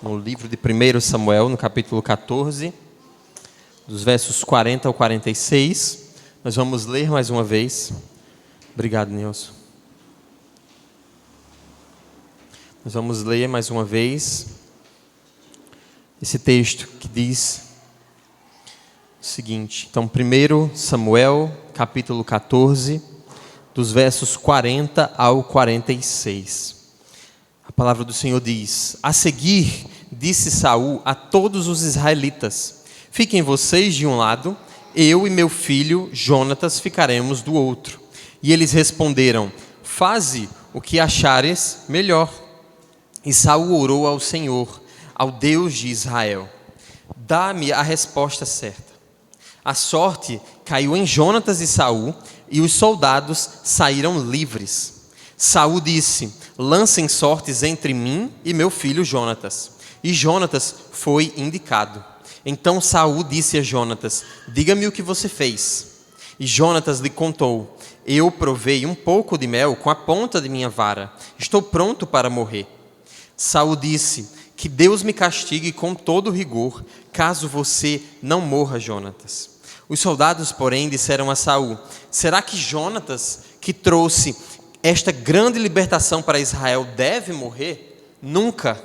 no livro de 1 Samuel, no capítulo 14, dos versos 40 ao 46. Nós vamos ler mais uma vez. Obrigado, Nilson. Nós vamos ler mais uma vez esse texto que diz o seguinte. Então, 1 Samuel, capítulo 14, dos versos 40 ao 46. A palavra do Senhor diz: A seguir, disse Saul a todos os israelitas: Fiquem vocês de um lado, eu e meu filho Jonatas ficaremos do outro. E eles responderam: Faze o que achares melhor. E Saul orou ao Senhor, ao Deus de Israel: Dá-me a resposta certa. A sorte caiu em Jonatas e Saul, e os soldados saíram livres. Saul disse: Lancem sortes entre mim e meu filho Jonatas. E Jonatas foi indicado. Então Saul disse a Jonatas: Diga-me o que você fez. E Jonatas lhe contou: Eu provei um pouco de mel com a ponta de minha vara. Estou pronto para morrer. Saul disse: Que Deus me castigue com todo rigor, caso você não morra, Jonatas. Os soldados, porém, disseram a Saul: Será que Jonatas, que trouxe esta grande libertação para Israel, deve morrer? Nunca.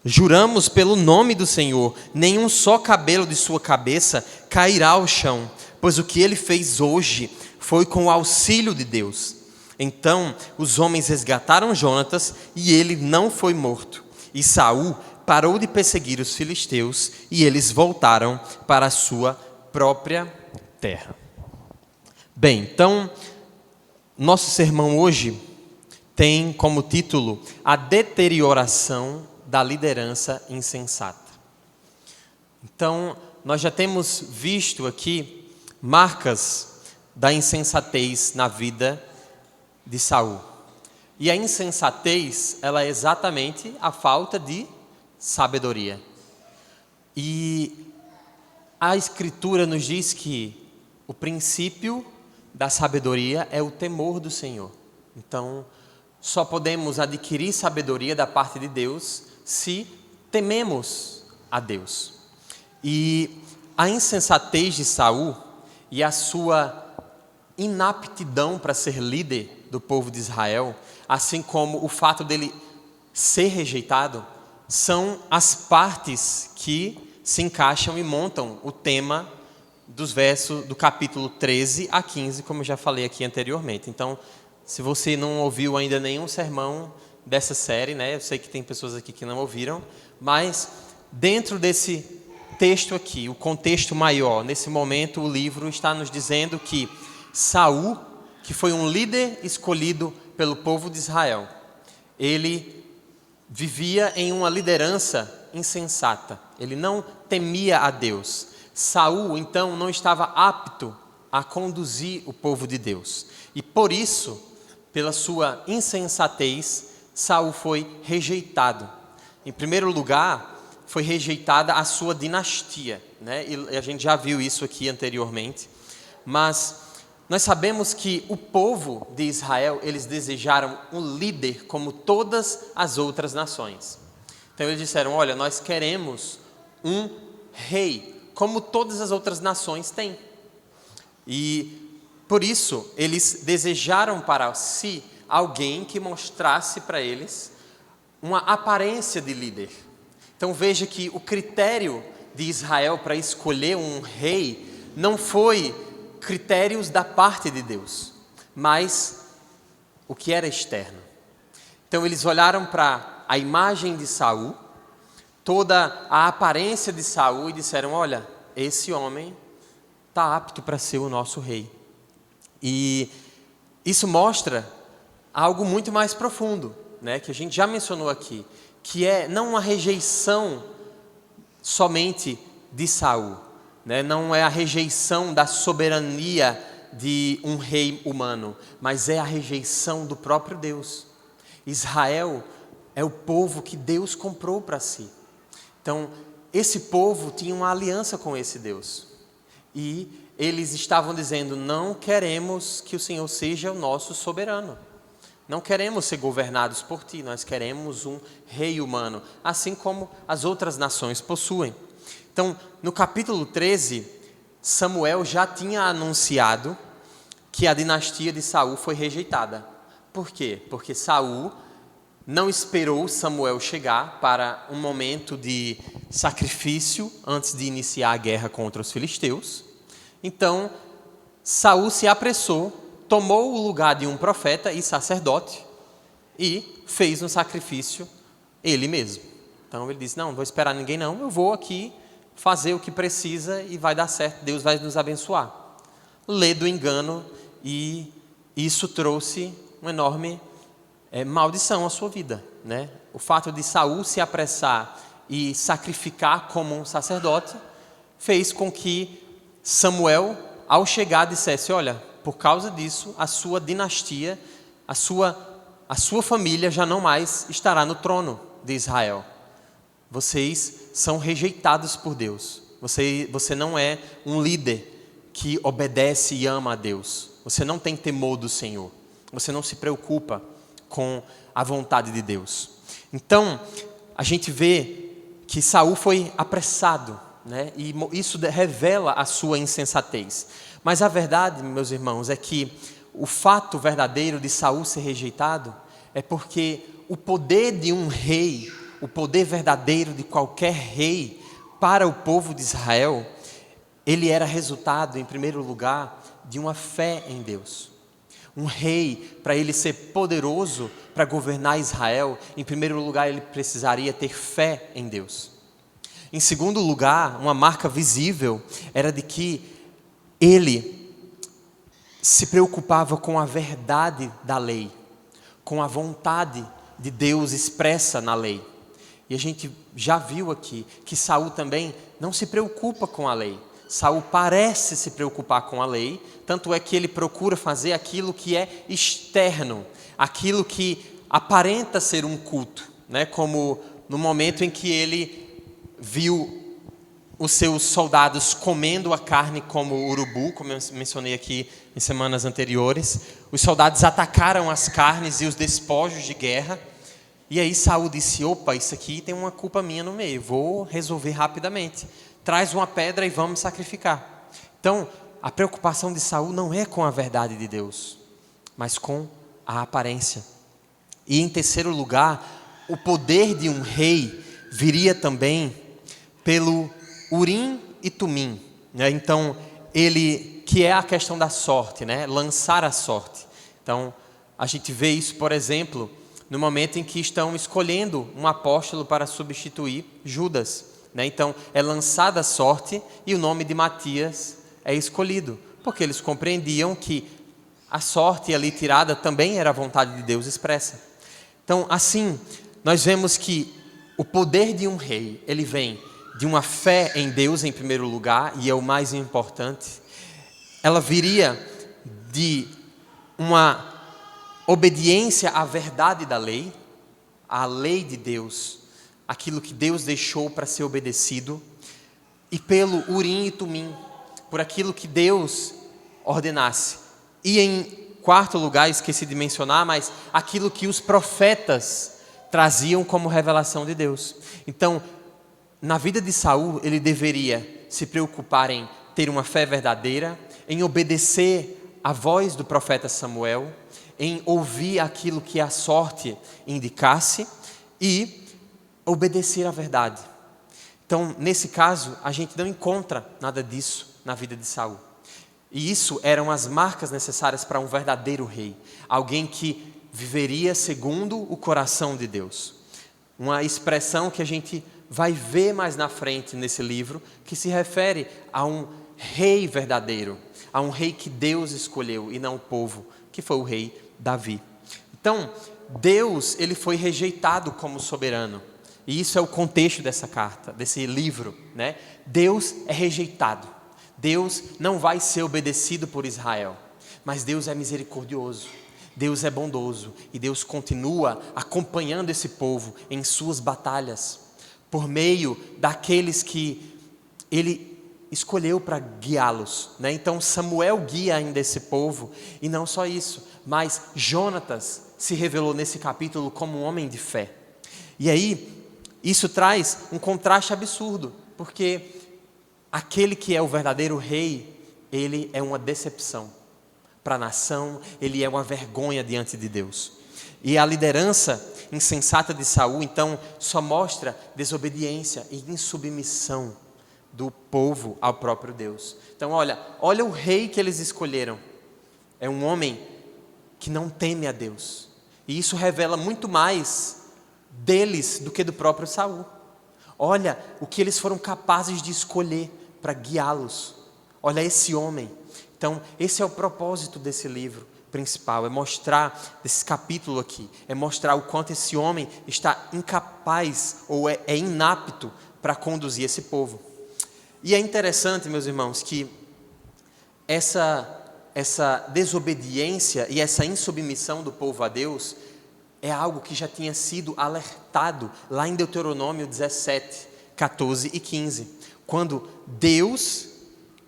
Juramos pelo nome do Senhor, nenhum só cabelo de sua cabeça cairá ao chão, pois o que ele fez hoje foi com o auxílio de Deus. Então os homens resgataram Jonatas e ele não foi morto. E Saul parou de perseguir os filisteus e eles voltaram para a sua própria terra. Bem, então, nosso sermão hoje tem como título A Deterioração da Liderança Insensata. Então, nós já temos visto aqui marcas da insensatez na vida de Saul. E a insensatez, ela é exatamente a falta de sabedoria. E a Escritura nos diz que o princípio da sabedoria é o temor do Senhor. Então, só podemos adquirir sabedoria da parte de Deus se tememos a Deus. E a insensatez de Saul e a sua inaptidão para ser líder do povo de Israel, assim como o fato dele ser rejeitado, são as partes que se encaixam e montam o tema dos versos do capítulo 13 a 15, como eu já falei aqui anteriormente. Então, se você não ouviu ainda nenhum sermão dessa série, né? Eu sei que tem pessoas aqui que não ouviram, mas dentro desse texto aqui, o contexto maior, nesse momento o livro está nos dizendo que Saul, que foi um líder escolhido pelo povo de Israel, ele vivia em uma liderança insensata, ele não temia a Deus. Saul, então, não estava apto a conduzir o povo de Deus. E por isso, pela sua insensatez, Saul foi rejeitado. Em primeiro lugar, foi rejeitada a sua dinastia, né? E a gente já viu isso aqui anteriormente. Mas nós sabemos que o povo de Israel, eles desejaram um líder como todas as outras nações. Então eles disseram: olha, nós queremos um rei, como todas as outras nações têm. E por isso eles desejaram para si alguém que mostrasse para eles uma aparência de líder. Então veja que o critério de Israel para escolher um rei não foi critérios da parte de Deus, mas o que era externo. Então eles olharam para a imagem de Saul, toda a aparência de Saul, e disseram: olha, esse homem está apto para ser o nosso rei. E isso mostra algo muito mais profundo, né, que a gente já mencionou aqui, que é não uma rejeição somente de Saul, né, não é a rejeição da soberania de um rei humano, mas é a rejeição do próprio Deus. Israel é o povo que Deus comprou para si. Então, esse povo tinha uma aliança com esse Deus. E eles estavam dizendo: não queremos que o Senhor seja o nosso soberano. Não queremos ser governados por ti, nós queremos um rei humano, assim como as outras nações possuem. Então, no capítulo 13, Samuel já tinha anunciado que a dinastia de Saul foi rejeitada. Por quê? Porque Saul não esperou Samuel chegar para um momento de sacrifício antes de iniciar a guerra contra os filisteus. Então, Saul se apressou, tomou o lugar de um profeta e sacerdote e fez um sacrifício ele mesmo. Então ele disse, não vou esperar ninguém não, eu vou aqui fazer o que precisa e vai dar certo, Deus vai nos abençoar. Lê do engano e isso trouxe uma enorme maldição à sua vida, né? O fato de Saul se apressar e sacrificar como um sacerdote fez com que Samuel, ao chegar, dissesse, olha, por causa disso, a sua dinastia, a sua família já não mais estará no trono de Israel. Vocês são rejeitados por Deus. Você não é um líder que obedece e ama a Deus. Você não tem temor do Senhor. Você não se preocupa com a vontade de Deus. Então, a gente vê que Saul foi apressado, né? E isso revela a sua insensatez. Mas a verdade, meus irmãos, é que o fato verdadeiro de Saul ser rejeitado é porque o poder de um rei, o poder verdadeiro de qualquer rei para o povo de Israel, ele era resultado, em primeiro lugar, de uma fé em Deus. Um rei, para ele ser poderoso para governar Israel, em primeiro lugar ele precisaria ter fé em Deus. Em segundo lugar, uma marca visível era de que ele se preocupava com a verdade da lei, com a vontade de Deus expressa na lei. E a gente já viu aqui que Saul também não se preocupa com a lei. Saul parece se preocupar com a lei, tanto é que ele procura fazer aquilo que é externo, aquilo que aparenta ser um culto, né? Como no momento em que ele viu os seus soldados comendo a carne como urubu, como eu mencionei aqui em semanas anteriores. Os soldados atacaram as carnes e os despojos de guerra. E aí Saul disse, opa, isso aqui tem uma culpa minha no meio, vou resolver rapidamente. Traz uma pedra e vamos sacrificar. Então, a preocupação de Saul não é com a verdade de Deus, mas com a aparência. E em terceiro lugar, o poder de um rei viria também pelo Urim e Tumim, né? Então, que é a questão da sorte, né? Lançar a sorte. Então, a gente vê isso, por exemplo, no momento em que estão escolhendo um apóstolo para substituir Judas, né? Então, é lançada a sorte e o nome de Matias é escolhido, porque eles compreendiam que a sorte ali tirada também era a vontade de Deus expressa. Então, assim, nós vemos que o poder de um rei, ele vem de uma fé em Deus em primeiro lugar, e é o mais importante. Ela viria de uma obediência à verdade da lei, à lei de Deus, aquilo que Deus deixou para ser obedecido, e pelo Urim e Tumim, por aquilo que Deus ordenasse. E em quarto lugar, esqueci de mencionar, mas aquilo que os profetas traziam como revelação de Deus. Então, na vida de Saul, ele deveria se preocupar em ter uma fé verdadeira, em obedecer à voz do profeta Samuel, em ouvir aquilo que a sorte indicasse e obedecer à verdade. Então, nesse caso, a gente não encontra nada disso na vida de Saul. E isso eram as marcas necessárias para um verdadeiro rei, alguém que viveria segundo o coração de Deus. Uma expressão que a gente vai ver mais na frente nesse livro, que se refere a um rei verdadeiro, a um rei que Deus escolheu e não o povo, que foi o rei Davi. Então, Deus, ele foi rejeitado como soberano. E isso é o contexto dessa carta, desse livro, né? Deus é rejeitado. Deus não vai ser obedecido por Israel, mas Deus é misericordioso. Deus é bondoso e Deus continua acompanhando esse povo em suas batalhas, por meio daqueles que Ele escolheu para guiá-los, né? Então Samuel guia ainda esse povo, e não só isso, mas Jonatas se revelou nesse capítulo como um homem de fé. E aí, isso traz um contraste absurdo, porque aquele que é o verdadeiro rei, ele é uma decepção para a nação, ele é uma vergonha diante de Deus. E a liderança insensata de Saul, então, só mostra desobediência e insubmissão do povo ao próprio Deus. Então, olha o rei que eles escolheram. É um homem que não teme a Deus. E isso revela muito mais deles do que do próprio Saul. Olha o que eles foram capazes de escolher para guiá-los. Olha esse homem. Então, esse é o propósito desse livro principal, é mostrar, desse capítulo aqui, é mostrar o quanto esse homem está incapaz ou é inapto para conduzir esse povo. E é interessante, meus irmãos, que essa desobediência e essa insubmissão do povo a Deus é algo que já tinha sido alertado lá em Deuteronômio 17, 14 e 15, quando Deus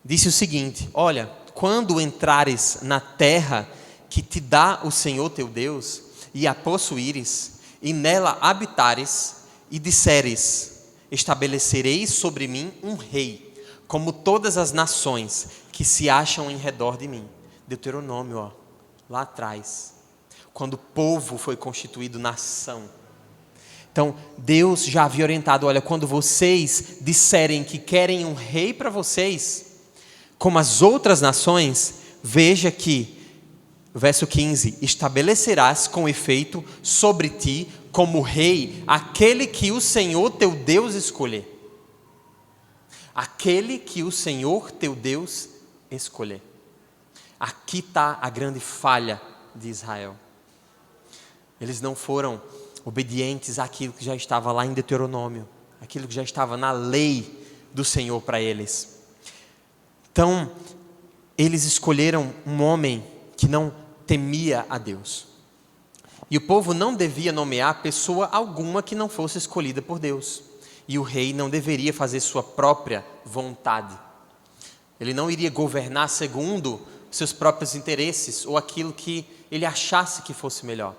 disse o seguinte: olha, quando entrares na terra que te dá o Senhor teu Deus, e a possuíres, e nela habitares, e disseres: estabelecerei sobre mim um rei, como todas as nações que se acham em redor de mim. Deuteronômio, lá atrás, quando o povo foi constituído nação. Então, Deus já havia orientado: olha, quando vocês disserem que querem um rei para vocês, como as outras nações, veja que, verso 15, estabelecerás com efeito sobre ti como rei aquele que o Senhor teu Deus escolher. Aquele que o Senhor teu Deus escolher. Aqui está a grande falha de Israel. Eles não foram obedientes àquilo que já estava lá em Deuteronômio, aquilo que já estava na lei do Senhor para eles. Então, eles escolheram um homem que não temia a Deus. E o povo não devia nomear pessoa alguma que não fosse escolhida por Deus. E o rei não deveria fazer sua própria vontade. Ele não iria governar segundo seus próprios interesses ou aquilo que ele achasse que fosse melhor,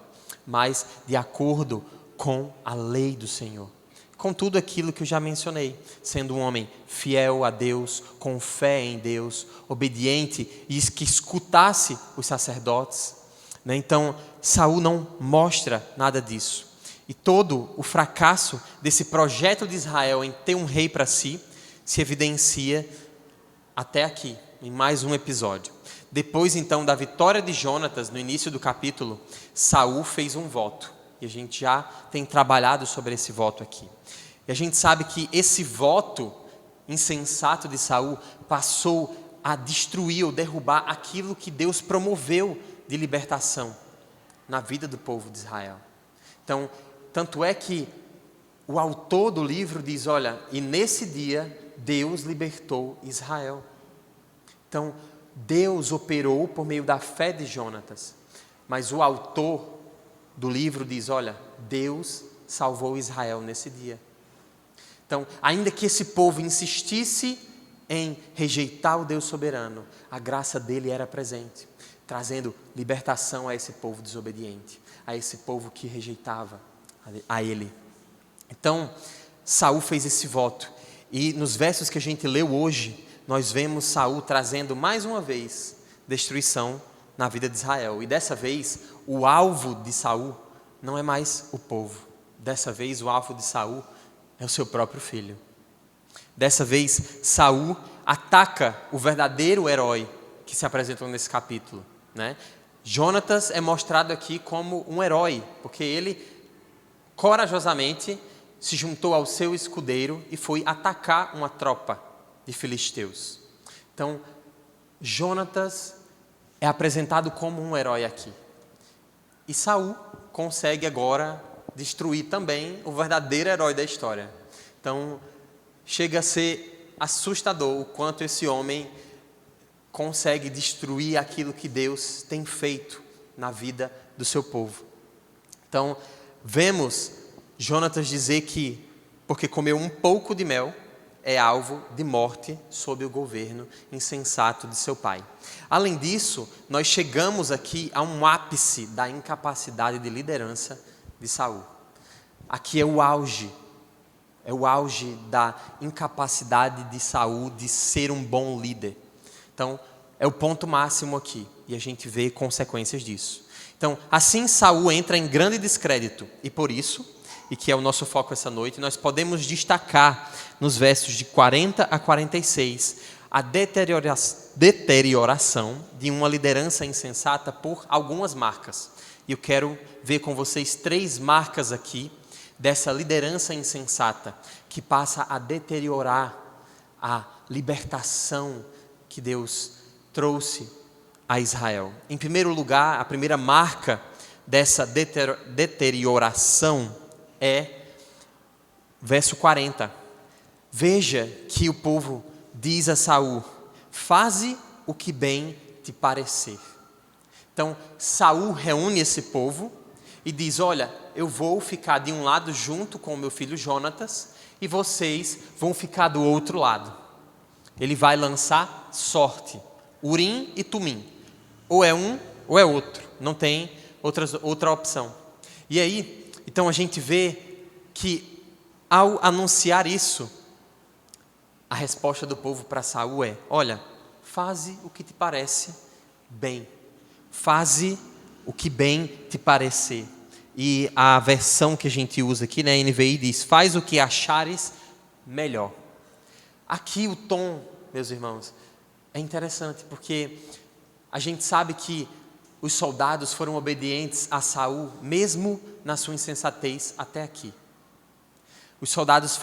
mas de acordo com a lei do Senhor. Com tudo aquilo que eu já mencionei, sendo um homem fiel a Deus, com fé em Deus, obediente e que escutasse os sacerdotes. Então, Saul não mostra nada disso. E todo o fracasso desse projeto de Israel em ter um rei para si, se evidencia até aqui, em mais um episódio. Depois então da vitória de Jonatas, no início do capítulo, Saul fez um voto. E a gente já tem trabalhado sobre esse voto aqui. E a gente sabe que esse voto insensato de Saul passou a destruir ou derrubar aquilo que Deus promoveu de libertação na vida do povo de Israel. Então, tanto é que o autor do livro diz: olha, e nesse dia Deus libertou Israel. Então, Deus operou por meio da fé de Jonatas, mas o autor do livro diz: olha, Deus salvou Israel nesse dia. Então, ainda que esse povo insistisse em rejeitar o Deus soberano, a graça dele era presente, trazendo libertação a esse povo desobediente, a esse povo que rejeitava a ele. Então, Saul fez esse voto, e nos versos que a gente leu hoje, nós vemos Saul trazendo mais uma vez destruição na vida de Israel. E dessa vez, o alvo de Saul não é mais o povo. Dessa vez, o alvo de Saul é o seu próprio filho. Dessa vez, Saul ataca o verdadeiro herói que se apresentou nesse capítulo, Jonatas é mostrado aqui como um herói, porque ele corajosamente se juntou ao seu escudeiro e foi atacar uma tropa de filisteus. Então, Jonatas é apresentado como um herói aqui. E Saul consegue agora destruir também o verdadeiro herói da história. Então, chega a ser assustador o quanto esse homem consegue destruir aquilo que Deus tem feito na vida do seu povo. Então, vemos Jonatas dizer que, porque comeu um pouco de mel, é alvo de morte sob o governo insensato de seu pai. Além disso, nós chegamos aqui a um ápice da incapacidade de liderança de Saul. Aqui é o auge da incapacidade de Saul de ser um bom líder. Então, é o ponto máximo aqui, e a gente vê consequências disso. Então, assim Saul entra em grande descrédito, e por isso, e que é o nosso foco essa noite, nós podemos destacar nos versos de 40 a 46 a deterioração de uma liderança insensata por algumas marcas. E eu quero ver com vocês 3 marcas aqui dessa liderança insensata que passa a deteriorar a libertação que Deus trouxe a Israel. Em primeiro lugar, a primeira marca dessa deterioração é verso 40. Veja que o povo diz a Saul: faze o que bem te parecer. Então, Saul reúne esse povo e diz: olha, eu vou ficar de um lado junto com o meu filho Jonatas e vocês vão ficar do outro lado. Ele vai lançar sorte, Urim e Tumim. Ou é um ou é outro, não tem outra opção. E aí, então a gente vê que ao anunciar isso, a resposta do povo para Saul é: olha, faze o que te parece bem. Faze o que bem te parecer. E a versão que a gente usa aqui, né, NVI diz: faz o que achares melhor. Aqui o tom, meus irmãos, é interessante, porque a gente sabe que os soldados foram obedientes a Saul, mesmo na sua insensatez até aqui. Os soldados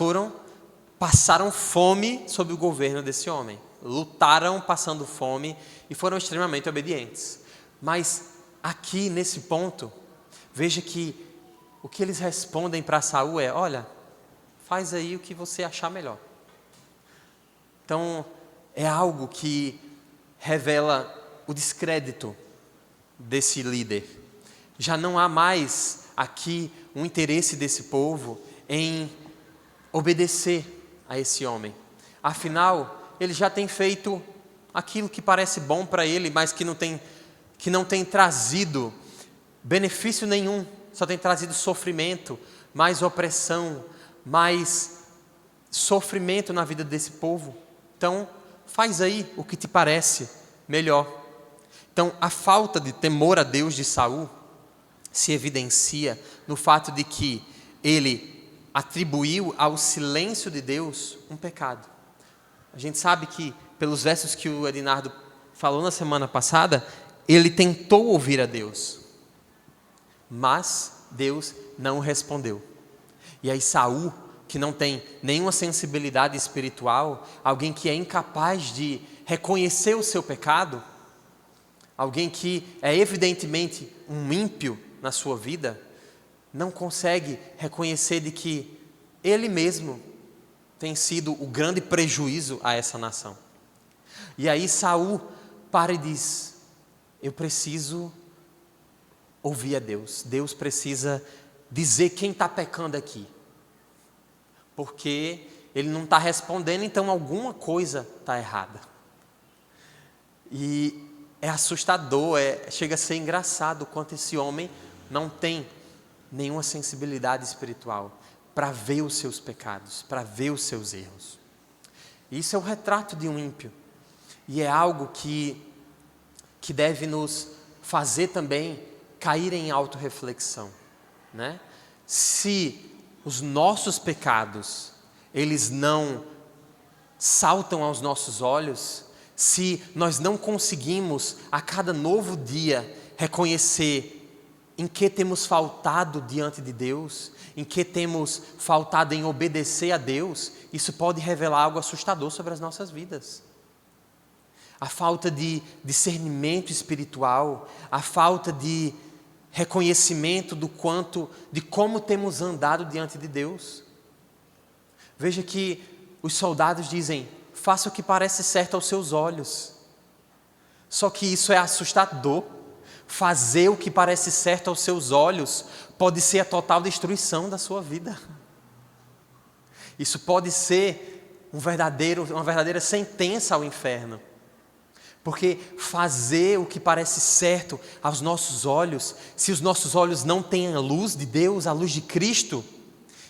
passaram fome sob o governo desse homem. Lutaram passando fome e foram extremamente obedientes. Mas aqui, nesse ponto, veja que o que eles respondem para Saul é: olha, faz aí o que você achar melhor. Então, é algo que revela o descrédito desse líder. Já não há mais aqui um interesse desse povo em obedecer a esse homem. Afinal, ele já tem feito aquilo que parece bom para ele, mas que não tem trazido benefício nenhum, só tem trazido sofrimento, mais opressão, mais sofrimento na vida desse povo. Então, faz aí o que te parece melhor. Então, a falta de temor a Deus de Saul se evidencia no fato de que ele atribuiu ao silêncio de Deus um pecado. A gente sabe que, pelos versos que o Edinardo falou na semana passada, ele tentou ouvir a Deus, mas Deus não respondeu. E aí Saul, que não tem nenhuma sensibilidade espiritual, alguém que é incapaz de reconhecer o seu pecado, alguém que é evidentemente um ímpio na sua vida, não consegue reconhecer de que ele mesmo tem sido o grande prejuízo a essa nação. E aí Saul para e diz: eu preciso ouvir a Deus. Deus precisa dizer quem está pecando aqui. Porque ele não está respondendo, então alguma coisa está errada. E é assustador, chega a ser engraçado o quanto esse homem não tem nenhuma sensibilidade espiritual para ver os seus pecados, para ver os seus erros. Isso é o retrato de um ímpio. E é algo que deve nos fazer também cair em autorreflexão, né? Se os nossos pecados, eles não saltam aos nossos olhos, se nós não conseguimos a cada novo dia reconhecer em que temos faltado diante de Deus, em que temos faltado em obedecer a Deus, isso pode revelar algo assustador sobre as nossas vidas. A falta de discernimento espiritual, a falta de reconhecimento de como temos andado diante de Deus. Veja que os soldados dizem: faça o que parece certo aos seus olhos. Só que isso é assustador. Fazer o que parece certo aos seus olhos pode ser a total destruição da sua vida. Isso pode ser uma verdadeira sentença ao inferno. Porque fazer o que parece certo aos nossos olhos, se os nossos olhos não têm a luz de Deus, a luz de Cristo,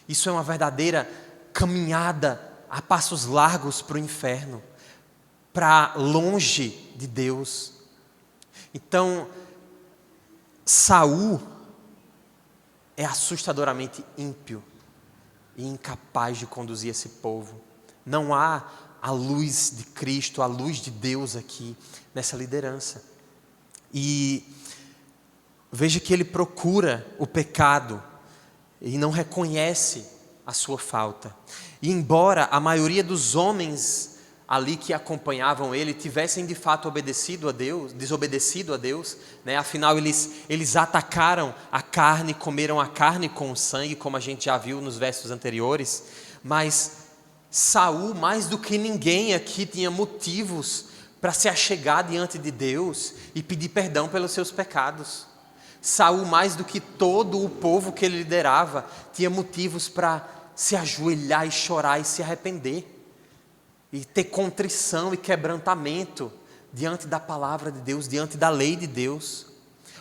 isso é uma verdadeira caminhada a passos largos para o inferno, para longe de Deus. Então, Saul é assustadoramente ímpio e incapaz de conduzir esse povo. Não há a luz de Cristo, a luz de Deus aqui nessa liderança. E veja que ele procura o pecado e não reconhece a sua falta. E embora a maioria dos homens ali que acompanhavam ele tivessem de fato desobedecido a Deus, né? Afinal eles atacaram a carne, comeram a carne com o sangue, como a gente já viu nos versos anteriores, mas Saul, mais do que ninguém aqui, tinha motivos para se achegar diante de Deus e pedir perdão pelos seus pecados. Saul, mais do que todo o povo que ele liderava, tinha motivos para se ajoelhar e chorar e se arrepender. E ter contrição e quebrantamento diante da palavra de Deus, diante da lei de Deus.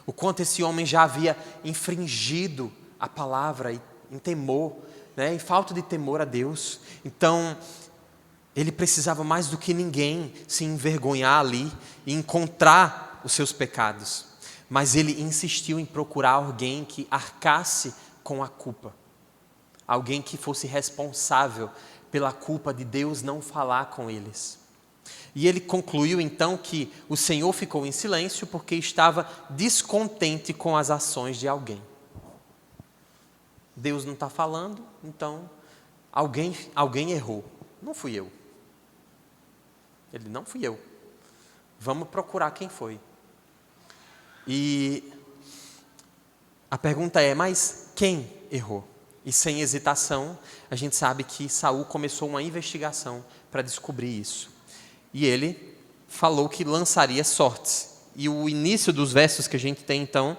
O quanto esse homem já havia infringido a palavra em temor, né, em falta de temor a Deus. Então, ele precisava mais do que ninguém se envergonhar ali e encontrar os seus pecados. Mas ele insistiu em procurar alguém que arcasse com a culpa. Alguém que fosse responsável pela culpa de Deus não falar com eles. E ele concluiu então que o Senhor ficou em silêncio porque estava descontente com as ações de alguém. Deus não está falando, então alguém errou. Não fui eu. Ele, não fui eu. Vamos procurar quem foi. E a pergunta é, mas quem errou? E sem hesitação, a gente sabe que Saul começou uma investigação para descobrir isso. E ele falou que lançaria sortes. E o início dos versos que a gente tem então,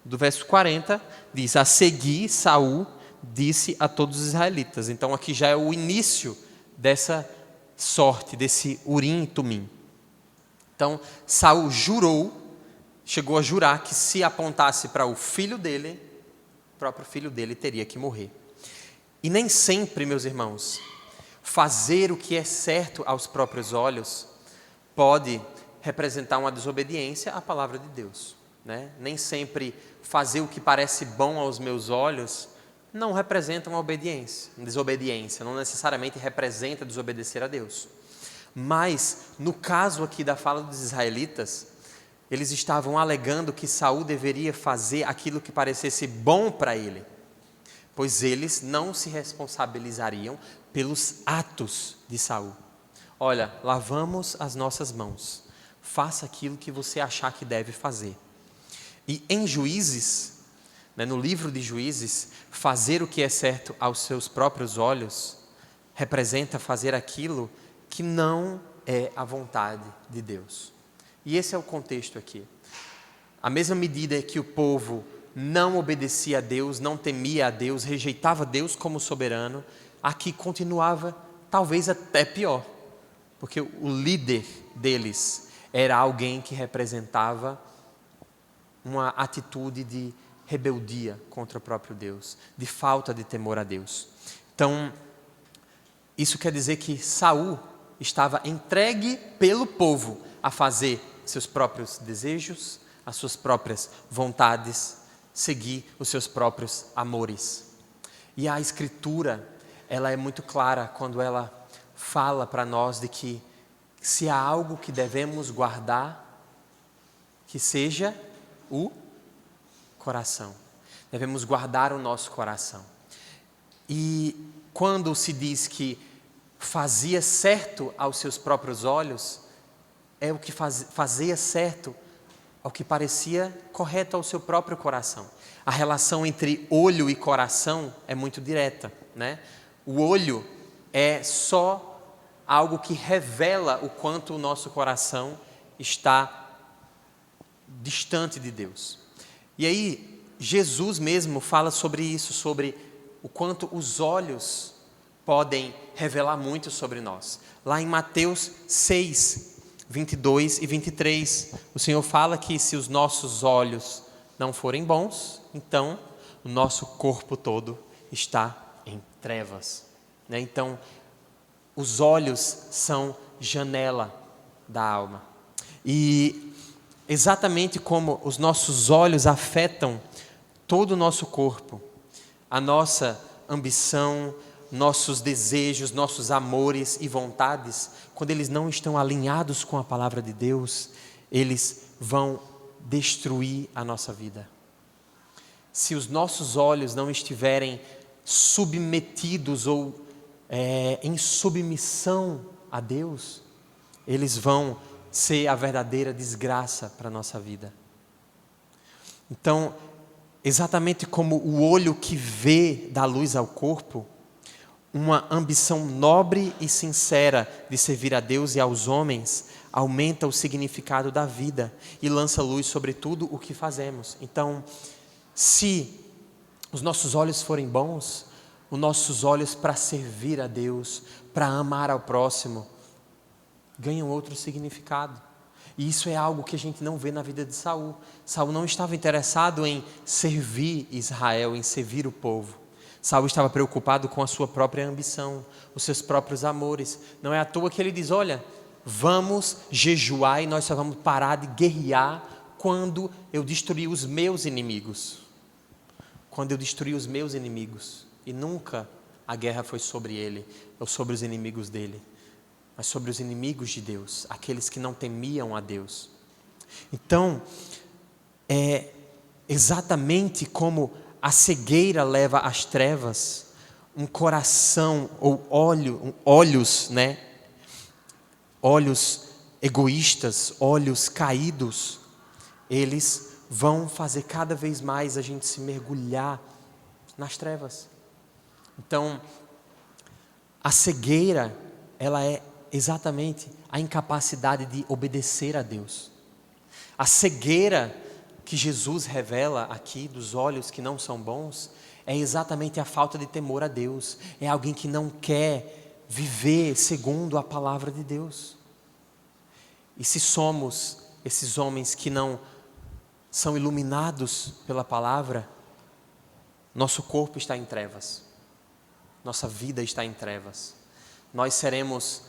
do verso 40, diz: a seguir Saul disse a todos os israelitas. Então aqui já é o início dessa sorte, desse Urim e Tumim. Então Saul chegou a jurar que se apontasse para o filho dele, o próprio filho dele teria que morrer. E nem sempre, meus irmãos, fazer o que é certo aos próprios olhos pode representar uma desobediência à palavra de Deus, né? Nem sempre fazer o que parece bom aos meus olhos não representa uma desobediência, não necessariamente representa desobedecer a Deus. Mas, no caso aqui da fala dos israelitas, eles estavam alegando que Saul deveria fazer aquilo que parecesse bom para ele, pois eles não se responsabilizariam pelos atos de Saul. Olha, lavamos as nossas mãos, faça aquilo que você achar que deve fazer. E em Juízes, no livro de Juízes, fazer o que é certo aos seus próprios olhos representa fazer aquilo que não é a vontade de Deus. E esse é o contexto aqui. À mesma medida que o povo não obedecia a Deus, não temia a Deus, rejeitava Deus como soberano, aqui continuava talvez até pior, porque o líder deles era alguém que representava uma atitude de rebeldia contra o próprio Deus, de falta de temor a Deus. Então, isso quer dizer que Saul estava entregue pelo povo a fazer seus próprios desejos, as suas próprias vontades, seguir os seus próprios amores. E a Escritura, ela é muito clara quando ela fala para nós de que se há algo que devemos guardar, que seja o coração. Devemos guardar o nosso coração. E quando se diz que fazia certo aos seus próprios olhos, é o que fazia certo ao que parecia correto ao seu próprio coração. A relação entre olho e coração é muito direta, né? O olho é só algo que revela o quanto o nosso coração está distante de Deus. E aí, Jesus mesmo fala sobre isso, sobre o quanto os olhos podem revelar muito sobre nós. Lá em Mateus 6, 22 e 23, o Senhor fala que se os nossos olhos não forem bons, então o nosso corpo todo está em trevas. Então, os olhos são janela da alma. E exatamente como os nossos olhos afetam todo o nosso corpo, a nossa ambição, nossos desejos, nossos amores e vontades, quando eles não estão alinhados com a palavra de Deus, eles vão destruir a nossa vida. Se os nossos olhos não estiverem submetidos ou em submissão a Deus, eles vão ser a verdadeira desgraça para a nossa vida. Então, exatamente como o olho que vê dá luz ao corpo, uma ambição nobre e sincera de servir a Deus e aos homens aumenta o significado da vida e lança luz sobre tudo o que fazemos. Então, se os nossos olhos forem bons, os nossos olhos para servir a Deus, para amar ao próximo, ganham outro significado. E isso é algo que a gente não vê na vida de Saul. Saul não estava interessado em servir Israel, em servir o povo. Saul estava preocupado com a sua própria ambição, os seus próprios amores. Não é à toa que ele diz, olha, vamos jejuar e nós só vamos parar de guerrear quando eu destruir os meus inimigos. Quando eu destruir os meus inimigos. E nunca a guerra foi sobre ele, ou sobre os inimigos dele, mas sobre os inimigos de Deus, aqueles que não temiam a Deus. Então, é exatamente como a cegueira leva às trevas, um coração ou olhos egoístas, olhos caídos, eles vão fazer cada vez mais a gente se mergulhar nas trevas. Então, a cegueira, ela é exatamente a incapacidade de obedecer a Deus. A cegueira que Jesus revela aqui dos olhos que não são bons é exatamente a falta de temor a Deus. É alguém que não quer viver segundo a palavra de Deus. E se somos esses homens que não são iluminados pela palavra, nosso corpo está em trevas, nossa vida está em trevas. Nós seremos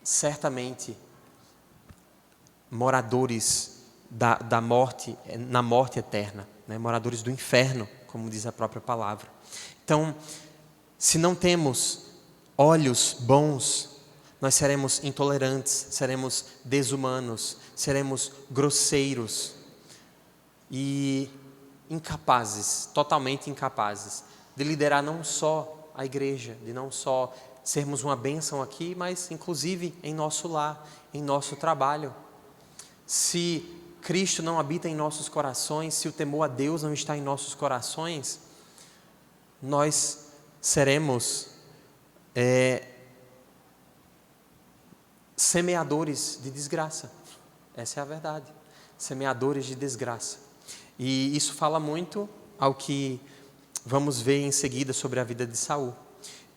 certamente moradores da morte, na morte eterna, moradores do inferno, como diz a própria palavra. Então, se não temos olhos bons, nós seremos intolerantes, seremos desumanos, seremos grosseiros e incapazes, totalmente incapazes, de liderar não só a igreja, de não só sermos uma bênção aqui, mas inclusive em nosso lar, em nosso trabalho. Se Cristo não habita em nossos corações, se o temor a Deus não está em nossos corações, nós seremos semeadores de desgraça. Essa é a verdade. Semeadores de desgraça. E isso fala muito ao que vamos ver em seguida sobre a vida de Saul.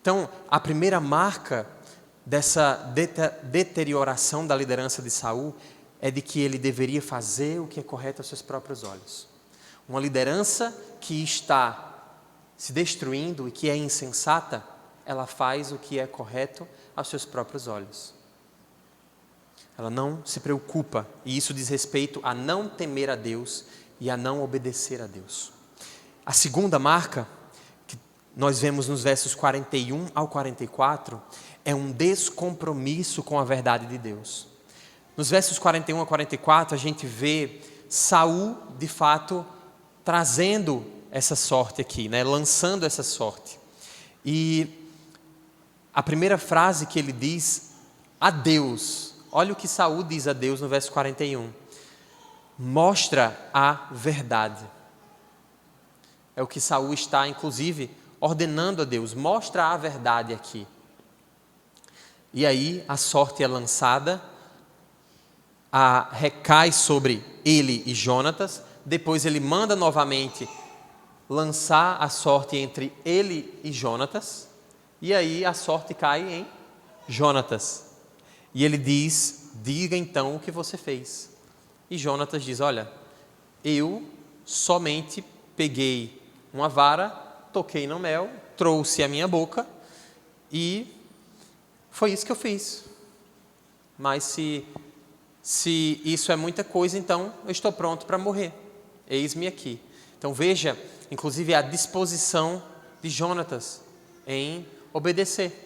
Então, a primeira marca dessa deterioração da liderança de Saul é de que ele deveria fazer o que é correto aos seus próprios olhos. Uma liderança que está se destruindo e que é insensata, ela faz o que é correto aos seus próprios olhos. Ela não se preocupa, e isso diz respeito a não temer a Deus e a não obedecer a Deus. A segunda marca, que nós vemos nos versos 41 ao 44, é um descompromisso com a verdade de Deus. Nos versos 41 a 44, a gente vê Saul, de fato, trazendo essa sorte aqui, lançando essa sorte. E a primeira frase que ele diz, a Deus, olha o que Saul diz a Deus no verso 41. Mostra a verdade. É o que Saul está, inclusive, ordenando a Deus. Mostra a verdade aqui. E aí a sorte é lançada, recai sobre ele e Jonatas. Depois ele manda novamente lançar a sorte entre ele e Jonatas, e aí a sorte cai em Jonatas. E ele diz: diga então o que você fez. E Jonatas diz: olha, eu somente peguei uma vara, toquei no mel, trouxe a minha boca e foi isso que eu fiz. Mas se isso é muita coisa, então eu estou pronto para morrer. Eis-me aqui. Então veja, inclusive, a disposição de Jonatas em obedecer.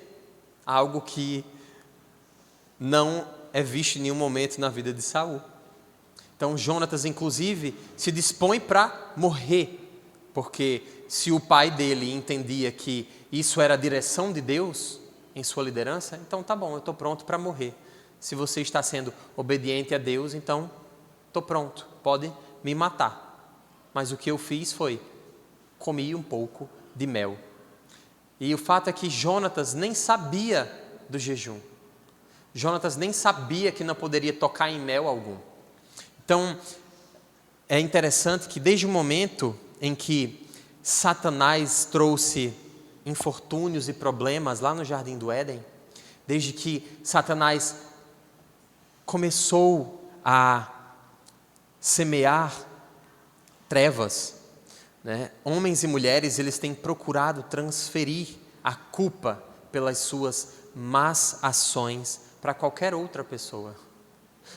Algo que não é visto em nenhum momento na vida de Saul. Então Jonatas, inclusive, se dispõe para morrer, porque se o pai dele entendia que isso era a direção de Deus em sua liderança, então tá bom, eu estou pronto para morrer. Se você está sendo obediente a Deus, então estou pronto, pode me matar. Mas o que eu fiz foi, comi um pouco de mel. E o fato é que Jonatas nem sabia do jejum. Jonatas nem sabia que não poderia tocar em mel algum. Então, é interessante que desde o momento em que Satanás trouxe infortúnios e problemas lá no Jardim do Éden, desde que Satanás começou a semear trevas, né? Homens e mulheres, eles têm procurado transferir a culpa pelas suas más ações para qualquer outra pessoa.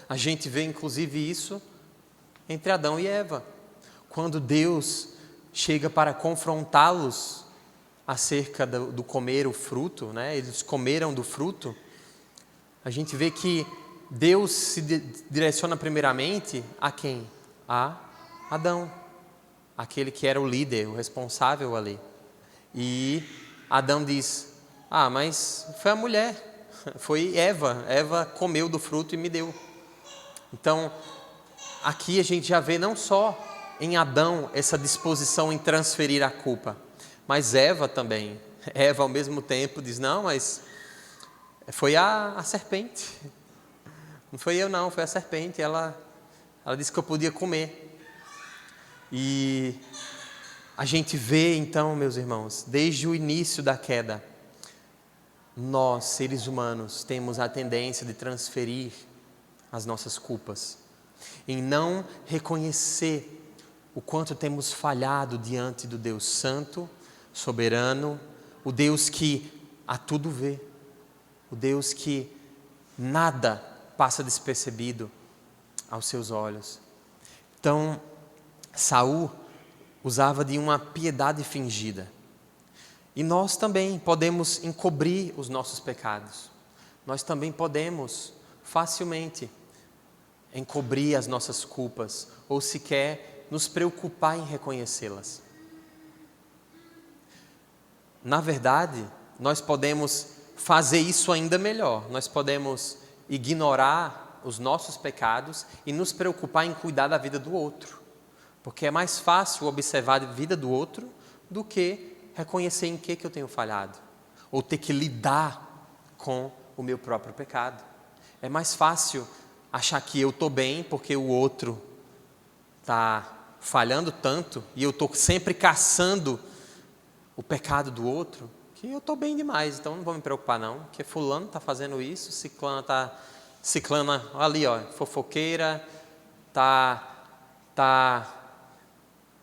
A gente vê inclusive isso entre Adão e Eva. Quando Deus chega para confrontá-los acerca do comer o fruto, né? Eles comeram do fruto. A gente vê que Deus se direciona primeiramente a quem? A Adão, aquele que era o líder, o responsável ali. E Adão diz: mas foi a mulher, foi Eva. Eva comeu do fruto e me deu. Então, aqui a gente já vê não só em Adão essa disposição em transferir a culpa, mas Eva também. Eva ao mesmo tempo diz: não, mas foi a serpente. Não foi eu não, foi a serpente. Ela disse que eu podia comer. E a gente vê então, meus irmãos, desde o início da queda, nós, seres humanos, temos a tendência de transferir as nossas culpas, em não reconhecer o quanto temos falhado diante do Deus Santo, soberano, o Deus que a tudo vê, o Deus que nada passa despercebido aos seus olhos. Então, Saul usava de uma piedade fingida. E nós também podemos encobrir os nossos pecados. Nós também podemos facilmente encobrir as nossas culpas ou sequer nos preocupar em reconhecê-las. Na verdade, nós podemos fazer isso ainda melhor. Nós podemos ignorar os nossos pecados e nos preocupar em cuidar da vida do outro. Porque é mais fácil observar a vida do outro do que reconhecer em que eu tenho falhado. Ou ter que lidar com o meu próprio pecado. É mais fácil achar que eu estou bem porque o outro está falhando tanto e eu estou sempre caçando o pecado do outro, que eu estou bem demais, então não vou me preocupar não, porque fulano está fazendo isso, ciclana ali, fofoqueira, tá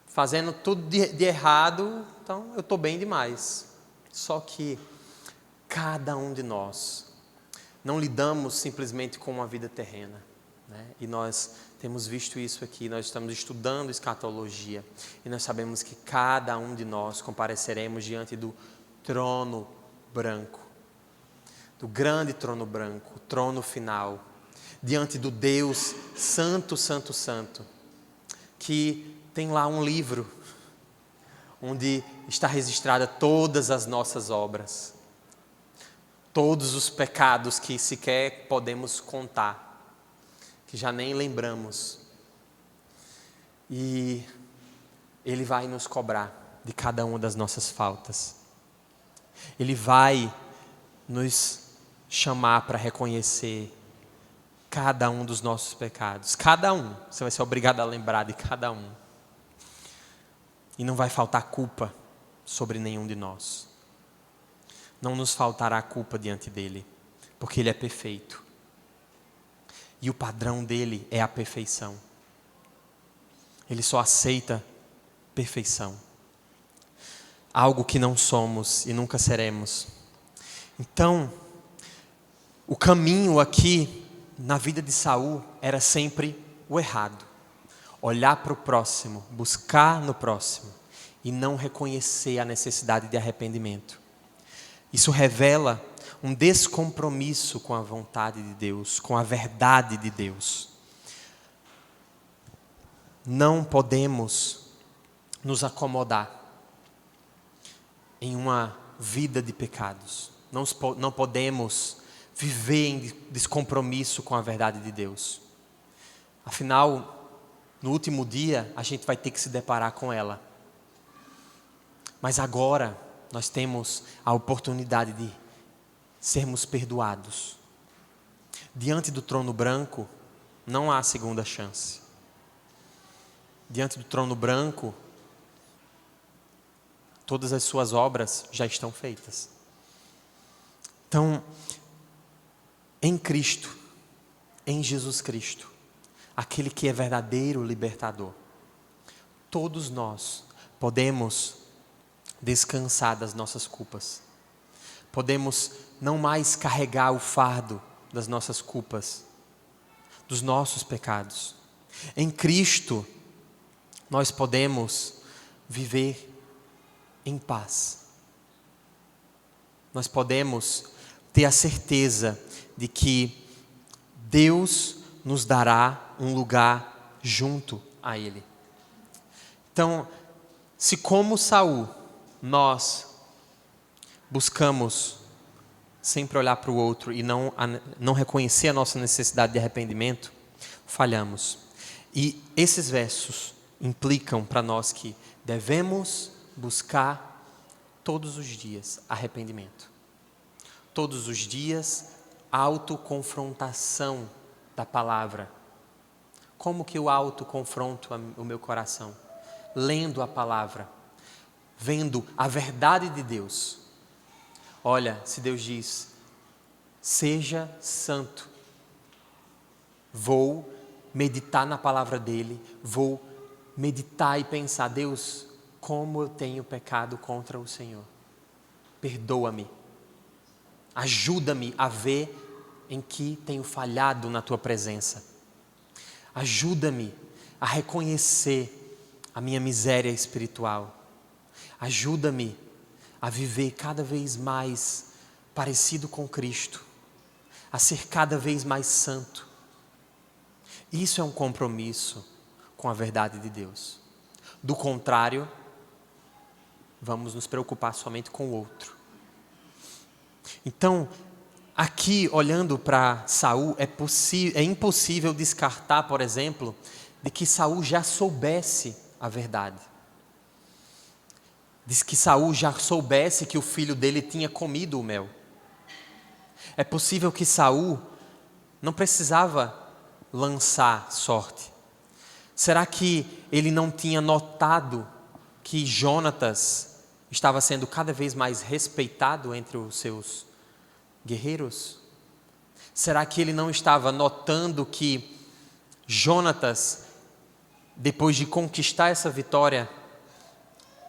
fazendo tudo de errado, então eu estou bem demais. Só que cada um de nós não lidamos simplesmente com uma vida terrena, né? E nós temos visto isso aqui, nós estamos estudando escatologia e nós sabemos que cada um de nós compareceremos diante do trono branco, do grande trono branco, o trono final, diante do Deus Santo, Santo, Santo, que tem lá um livro onde está registrada todas as nossas obras, todos os pecados que sequer podemos contar, que já nem lembramos. E Ele vai nos cobrar de cada uma das nossas faltas. Ele vai nos chamar para reconhecer cada um dos nossos pecados. Cada um. Você vai ser obrigado a lembrar de cada um. E não vai faltar culpa sobre nenhum de nós. Não nos faltará culpa diante dele, porque ele é perfeito. E o padrão dele é a perfeição. Ele só aceita perfeição. Algo que não somos e nunca seremos. Então, o caminho aqui na vida de Saul era sempre o errado. Olhar para o próximo, buscar no próximo e não reconhecer a necessidade de arrependimento. Isso revela um descompromisso com a vontade de Deus, com a verdade de Deus. Não podemos nos acomodar em uma vida de pecados. Não podemos viver em descompromisso com a verdade de Deus. Afinal, no último dia, a gente vai ter que se deparar com ela. Mas agora, nós temos a oportunidade de sermos perdoados. Diante do trono branco, não há segunda chance. Diante do trono branco, todas as suas obras já estão feitas. Então, em Cristo, em Jesus Cristo, aquele que é verdadeiro libertador, todos nós podemos descansar das nossas culpas. Podemos não mais carregar o fardo das nossas culpas, dos nossos pecados. Em Cristo, nós podemos viver em paz. Nós podemos ter a certeza de que Deus nos dará um lugar junto a Ele. Então, se como Saul, nós buscamos sempre olhar para o outro e não reconhecer a nossa necessidade de arrependimento, falhamos. E esses versos implicam para nós que devemos buscar todos os dias arrependimento. Todos os dias, autoconfrontação da palavra. Como que eu autoconfronto o meu coração? Lendo a palavra, vendo a verdade de Deus. Olha, se Deus diz, seja santo, vou meditar na palavra dele, vou meditar e pensar, Deus, como eu tenho pecado contra o Senhor. Perdoa-me. Ajuda-me a ver em que tenho falhado na tua presença. Ajuda-me a reconhecer a minha miséria espiritual. Ajuda-me a viver cada vez mais parecido com Cristo, a ser cada vez mais santo. Isso é um compromisso com a verdade de Deus. Do contrário, vamos nos preocupar somente com o outro. Então, aqui olhando para Saul, é impossível descartar, por exemplo, de que Saul já soubesse a verdade. Diz que Saul já soubesse que o filho dele tinha comido o mel. É possível que Saul não precisava lançar sorte. Será que ele não tinha notado que Jonatas estava sendo cada vez mais respeitado entre os seus guerreiros? Será que ele não estava notando que Jonatas, depois de conquistar essa vitória,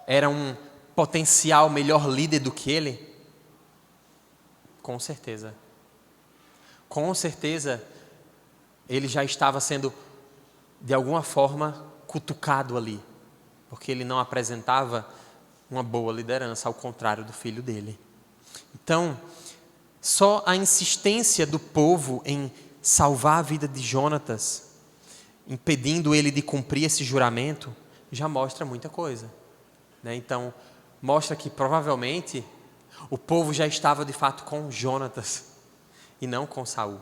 era um potencial melhor líder do que ele? Com certeza. Com certeza, ele já estava sendo, de alguma forma, cutucado ali, porque ele não apresentava uma boa liderança, ao contrário do filho dele. Então, só a insistência do povo em salvar a vida de Jonatas, impedindo ele de cumprir esse juramento, já mostra muita coisa, né? Então, mostra que provavelmente o povo já estava de fato com Jonatas e não com Saul.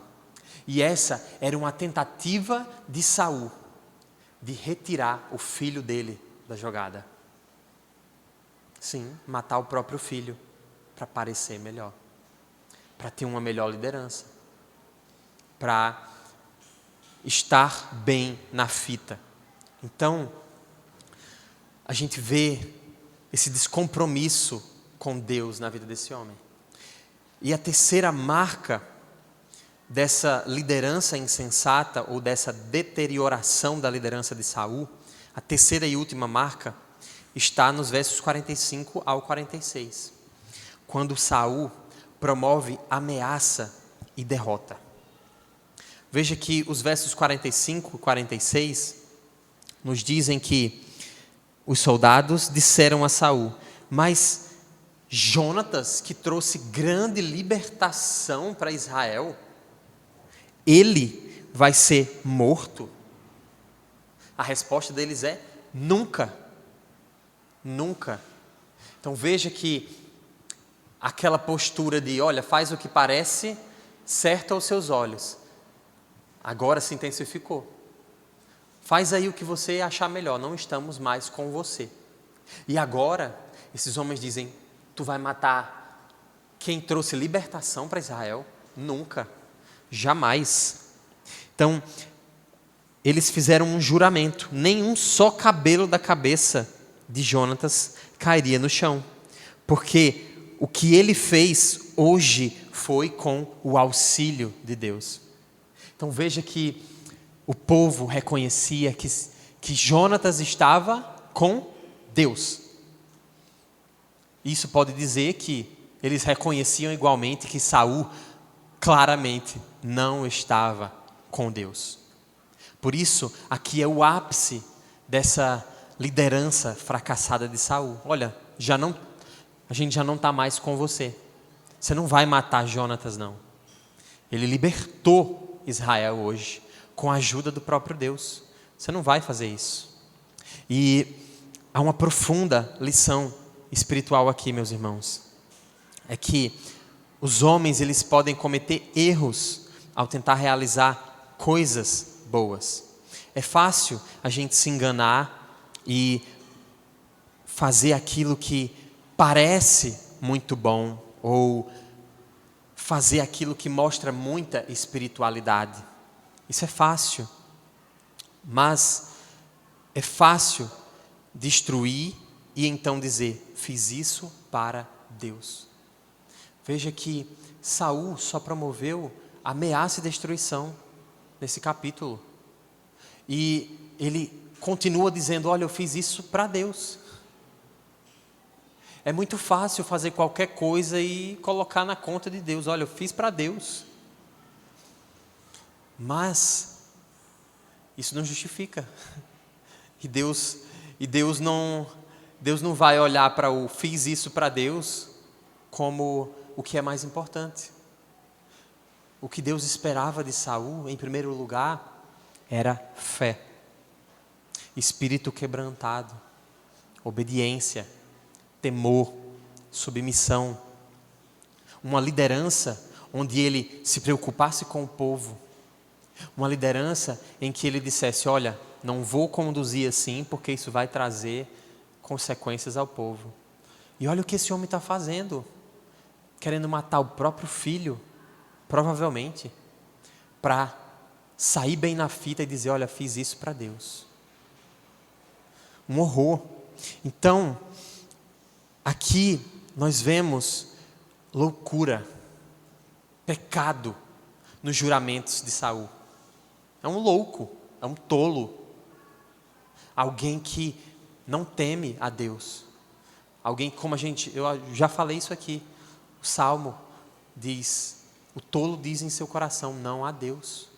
E essa era uma tentativa de Saul de retirar o filho dele da jogada. Sim, matar o próprio filho para parecer melhor, para ter uma melhor liderança, para estar bem na fita. Então, a gente vê esse descompromisso com Deus na vida desse homem. E a terceira marca dessa liderança insensata ou dessa deterioração da liderança de Saul, a terceira e última marca, está nos versos 45 ao 46, quando Saul promove ameaça e derrota. Veja que os versos 45 e 46 nos dizem que os soldados disseram a Saul: mas Jonatas, que trouxe grande libertação para Israel, ele vai ser morto? A resposta deles é: nunca. Nunca. Então veja que aquela postura de, olha, faz o que parece certo aos seus olhos, agora se intensificou. Faz aí o que você achar melhor, não estamos mais com você. E agora, esses homens dizem: tu vai matar quem trouxe libertação para Israel? Nunca, jamais. Então, eles fizeram um juramento: nenhum só cabelo da cabeça de Jonatas cairia no chão, porque o que ele fez hoje foi com o auxílio de Deus. Então veja que o povo reconhecia que Jonatas estava com Deus. Isso pode dizer que eles reconheciam igualmente que Saul claramente não estava com Deus. Por isso, aqui é o ápice dessa liderança fracassada de Saul. Olha, a gente já não está mais com você. Você não vai matar Jonatas, não. Ele libertou Israel hoje, com a ajuda do próprio Deus. Você não vai fazer isso. E há uma profunda lição espiritual aqui, meus irmãos. É que os homens, eles podem cometer erros ao tentar realizar coisas boas. É fácil a gente se enganar e fazer aquilo que parece muito bom, ou fazer aquilo que mostra muita espiritualidade. Isso é fácil, mas é fácil destruir e então dizer: fiz isso para Deus. Veja que Saul só promoveu ameaça e destruição nesse capítulo. E ele continua dizendo: olha, eu fiz isso para Deus. É muito fácil fazer qualquer coisa e colocar na conta de Deus: olha, eu fiz para Deus. Mas isso não justifica. E Deus não vai olhar para o fiz isso para Deus como o que é mais importante. O que Deus esperava de Saul, em primeiro lugar, era fé, espírito quebrantado, obediência, temor, submissão, uma liderança onde ele se preocupasse com o povo, uma liderança em que ele dissesse: olha, não vou conduzir assim porque isso vai trazer consequências ao povo. E olha o que esse homem está fazendo, querendo matar o próprio filho, provavelmente, para sair bem na fita e dizer: olha, fiz isso para Deus. Um horror. Então, aqui nós vemos loucura, pecado nos juramentos de Saul. É um louco, é um tolo, alguém que não teme a Deus, alguém como eu já falei isso aqui, o Salmo diz: o tolo diz em seu coração, não há Deus.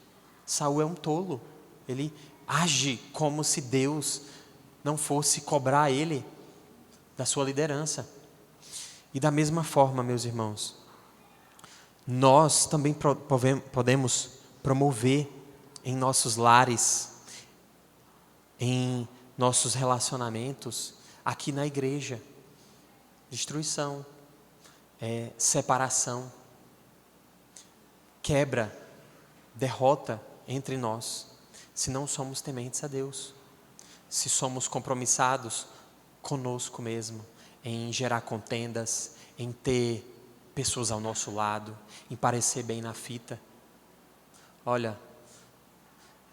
Saul é um tolo, ele age como se Deus não fosse cobrar ele da sua liderança. E da mesma forma, meus irmãos, nós também podemos promover em nossos lares, em nossos relacionamentos, aqui na igreja, destruição, separação, quebra, derrota entre nós, se não somos tementes a Deus, se somos compromissados conosco mesmo, em gerar contendas, em ter pessoas ao nosso lado, em parecer bem na fita. Olha,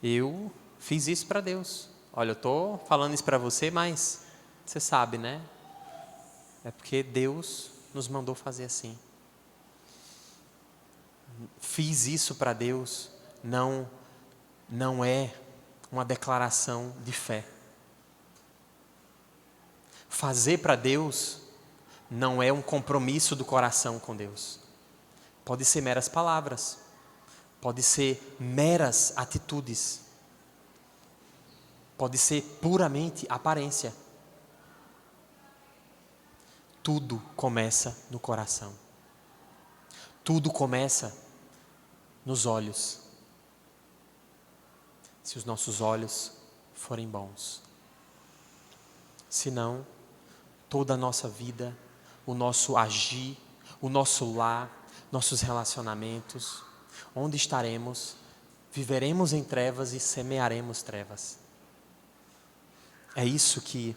eu fiz isso para Deus. Olha, eu estou falando isso para você, mas Você sabe, né? É porque Deus nos mandou fazer assim. Fiz isso para Deus, não é uma declaração de fé. Fazer para Deus não é um compromisso do coração com Deus. Pode ser meras palavras, pode ser meras atitudes, pode ser puramente aparência. Tudo começa no coração. Tudo começa nos olhos. Se os nossos olhos forem bons. Senão, toda a nossa vida, o nosso agir, o nosso lar, nossos relacionamentos, onde estaremos, viveremos em trevas e semearemos trevas. É isso que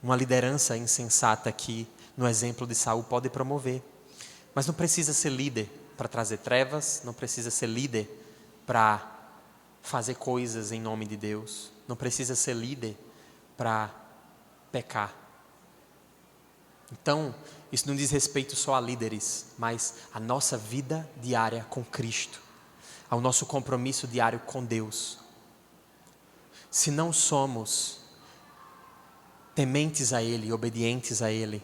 uma liderança insensata aqui, no exemplo de Saul, pode promover. Mas não precisa ser líder para trazer trevas, não precisa ser líder para fazer coisas em nome de Deus, não precisa ser líder para pecar. Então, isso não diz respeito só a líderes, mas a nossa vida diária com Cristo, ao nosso compromisso diário com Deus. Se não somos tementes a Ele, obedientes a Ele,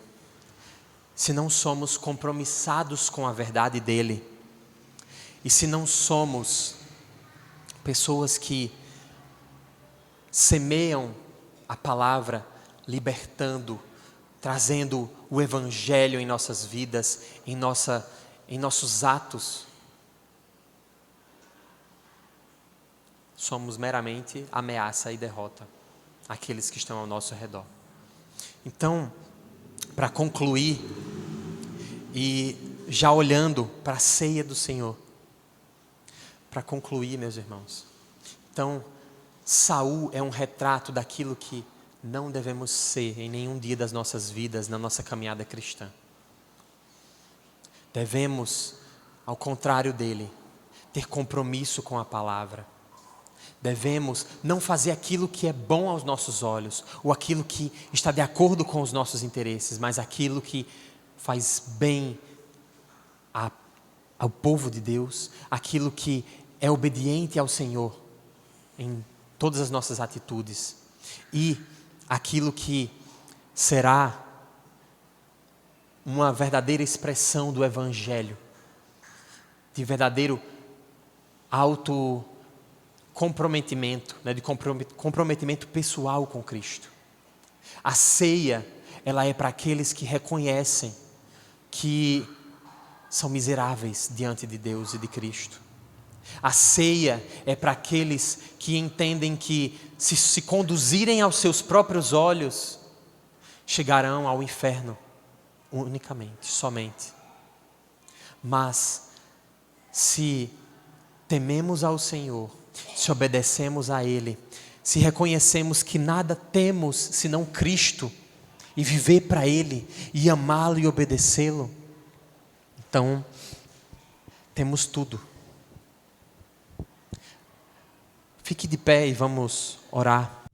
se não somos compromissados com a verdade dEle, e se não somos pessoas que semeiam a palavra, libertando, trazendo o Evangelho em nossas vidas, em nossos atos, somos meramente ameaça e derrota àqueles que estão ao nosso redor. Então, para concluir, e já olhando para a ceia do Senhor, para concluir, meus irmãos, então, Saul é um retrato daquilo que não devemos ser em nenhum dia das nossas vidas, na nossa caminhada cristã. Devemos, ao contrário dele, ter compromisso com a palavra. Devemos não fazer aquilo que é bom aos nossos olhos, ou aquilo que está de acordo com os nossos interesses, mas aquilo que faz bem ao povo de Deus, aquilo que é obediente ao Senhor em todas as nossas atitudes, e aquilo que será uma verdadeira expressão do Evangelho, de verdadeiro comprometimento, né, de comprometimento pessoal com Cristo. A ceia, ela é para aqueles que reconhecem que são miseráveis diante de Deus e de Cristo. A ceia é para aqueles que entendem que se conduzirem aos seus próprios olhos, chegarão ao inferno unicamente, somente. Mas se tememos ao Senhor, se obedecemos a Ele, se reconhecemos que nada temos senão Cristo, e viver para Ele, e amá-lo e obedecê-lo, então temos tudo. Fique de pé e vamos orar.